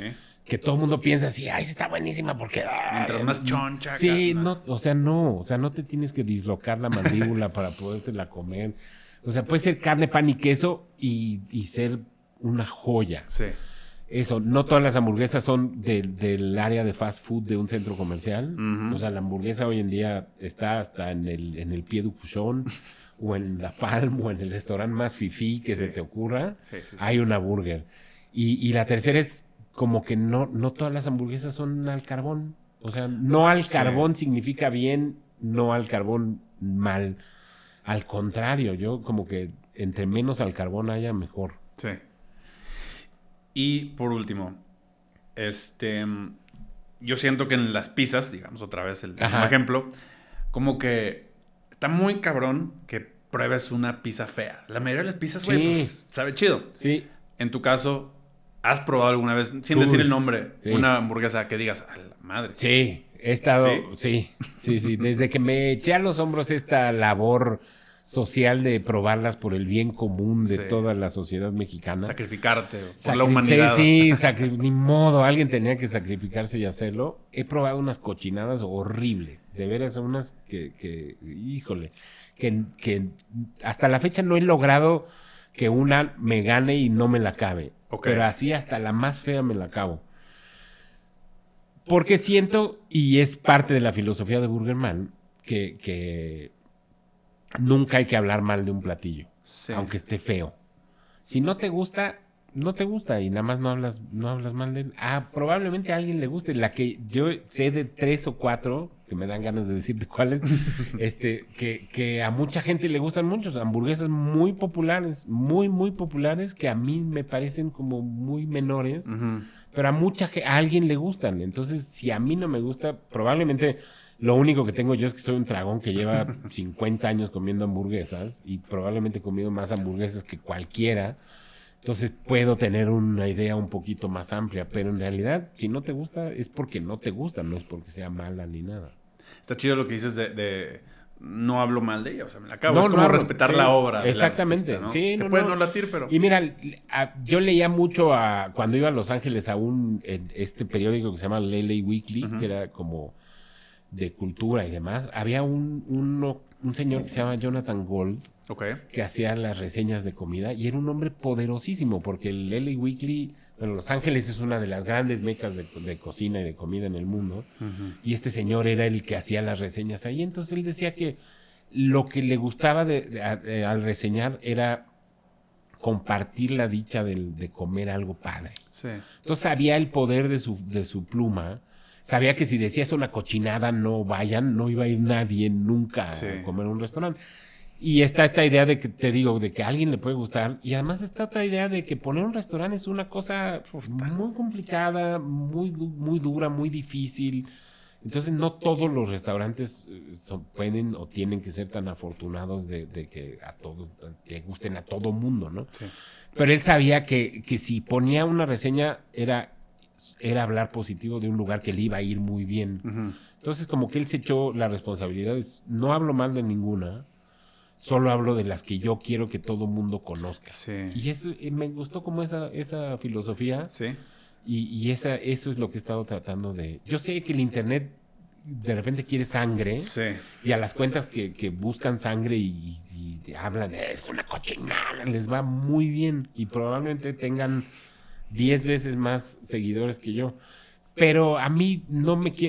Que todo el mundo piensa así, está buenísima porque... Mientras más choncha. Sí, no te tienes que dislocar la mandíbula para podértela comer. O sea, puede ser carne, pan y queso y ser una joya. Sí. Eso, no todas las hamburguesas son del área de fast food de un centro comercial. Uh-huh. O sea, la hamburguesa hoy en día está hasta en el Pied du Cochon o en La Palma o en el restaurante más fifí que se te ocurra. Sí. Hay una burger. Y la tercera es como que no todas las hamburguesas son al carbón. O sea, no al carbón significa bien, no al carbón mal. Al contrario, yo como que entre menos al carbón haya, mejor. Sí. Y por último, yo siento que en las pizzas, digamos otra vez el ejemplo, como que está muy cabrón que pruebes una pizza fea. La mayoría de las pizzas, güey, pues sabe chido. Sí. En tu caso, ¿has probado alguna vez, sin decir el nombre, una hamburguesa que digas, a la madre? Sí, he estado, sí. Desde que me eché a los hombros esta labor social de probarlas por el bien común de toda la sociedad mexicana. Sacrificarte por la humanidad. Sí, ni modo, alguien tenía que sacrificarse y hacerlo. He probado unas cochinadas horribles, de veras, unas que híjole, que hasta la fecha no he logrado que una me gane y no me la acabe. Okay. Pero así hasta la más fea me la acabo. Porque siento, y es parte de la filosofía de Burgerman, que nunca hay que hablar mal de un platillo, aunque esté feo. Si no te gusta, no te gusta y nada más no hablas mal de él. Probablemente a alguien le guste. La que yo sé de 3 o 4, que me dan ganas de decirte cuáles, que a mucha gente le gustan mucho. Hamburguesas muy populares, muy populares, que a mí me parecen como muy menores, pero a alguien le gustan. Entonces, si a mí no me gusta, probablemente... Lo único que tengo yo es que soy un tragón que lleva 50 años comiendo hamburguesas y probablemente he comido más hamburguesas que cualquiera. Entonces puedo tener una idea un poquito más amplia, pero en realidad si no te gusta es porque no te gusta, no es porque sea mala ni nada. Está chido lo que dices de no hablo mal de ella, o sea, me la acabo. No, es como no, respetar sí, la obra. exactamente, del artista, ¿no? sí, Te no, puede no. no latir, pero... Y mira, yo leía mucho cuando iba a Los Ángeles a este periódico que se llama LA Weekly, que era como de cultura y demás. Había un señor que se llama Jonathan Gold, Ok. que hacía las reseñas de comida y era un hombre poderosísimo porque el LA Weekly, bueno, Los Ángeles es una de las grandes mecas de cocina y de comida en el mundo, y este señor era el que hacía las reseñas ahí. Entonces él decía que lo que le gustaba al reseñar era compartir la dicha de comer algo padre. Sí. Entonces sabía el poder de su pluma, sabía que si decías una cochinada no iba a ir nadie nunca a comer en un restaurante. Y está esta idea de que, te digo, de que a alguien le puede gustar. Y además está otra idea de que poner un restaurante es una cosa muy complicada, muy dura, muy difícil. Entonces no todos los restaurantes pueden o tienen que ser tan afortunados de que a todos le gusten a todo mundo, ¿no? Sí. Pero él sabía que si ponía una reseña era hablar positivo de un lugar que le iba a ir muy bien. Entonces como que él se echó la responsabilidad. No hablo mal de ninguna, solo hablo de las que yo quiero que todo mundo conozca. Sí. Y eso me gustó como esa filosofía. Sí. Y eso es lo que he estado tratando de... Yo sé que el internet de repente quiere sangre. Sí. Y a las cuentas que buscan sangre y hablan, es una cochinada, les va muy bien. Y probablemente tengan 10 veces más seguidores que yo. Pero a mí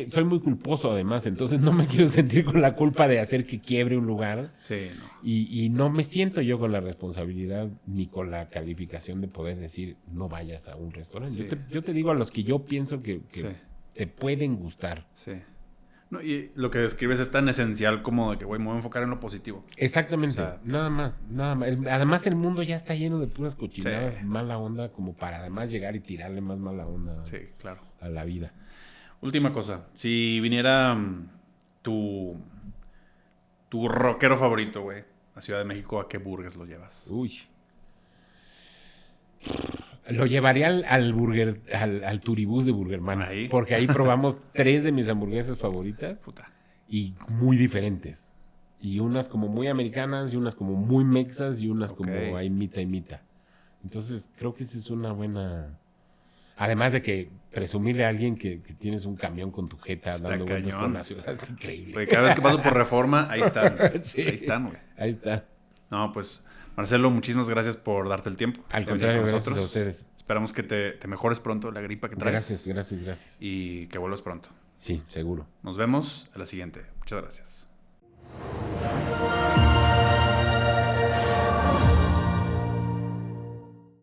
soy muy culposo además, entonces no me quiero sentir con la culpa de hacer que quiebre un lugar. Sí, no. Y no me siento yo con la responsabilidad ni con la calificación de poder decir no vayas a un restaurante. Sí. Yo te digo a los que yo pienso que Sí. te pueden gustar. Sí. No, y lo que describes es tan esencial como de que, güey, me voy a enfocar en lo positivo. Exactamente, O sea, nada más. Además el mundo ya está lleno de puras cochinadas, Sí. mala onda, como para además llegar y tirarle más mala onda Sí, claro. a la vida. Última cosa. Si viniera tu rockero favorito, güey, a Ciudad de México, ¿a qué burgers lo llevas? Uy. Lo llevaría al Turibús de Burgerman. Ahí. Porque ahí probamos 3 de mis hamburguesas favoritas Puta. y muy diferentes. Y unas como muy americanas y unas como muy mexas y unas como hay mitad y mitad. Entonces creo que esa es una buena... Además de que presumirle a alguien que tienes un camión con tu jeta Está dando vueltas cañón. por la ciudad es increíble. Güey, cada vez que paso por Reforma, ahí están. Sí. Ahí están, güey. Ahí está. No, pues, Marcelo, muchísimas gracias por darte el tiempo. Al de contrario, venir con gracias a ustedes. Esperamos que te mejores pronto de la gripa que traes. Gracias. Y que vuelvas pronto. Sí, seguro. Nos vemos a la siguiente. Muchas gracias.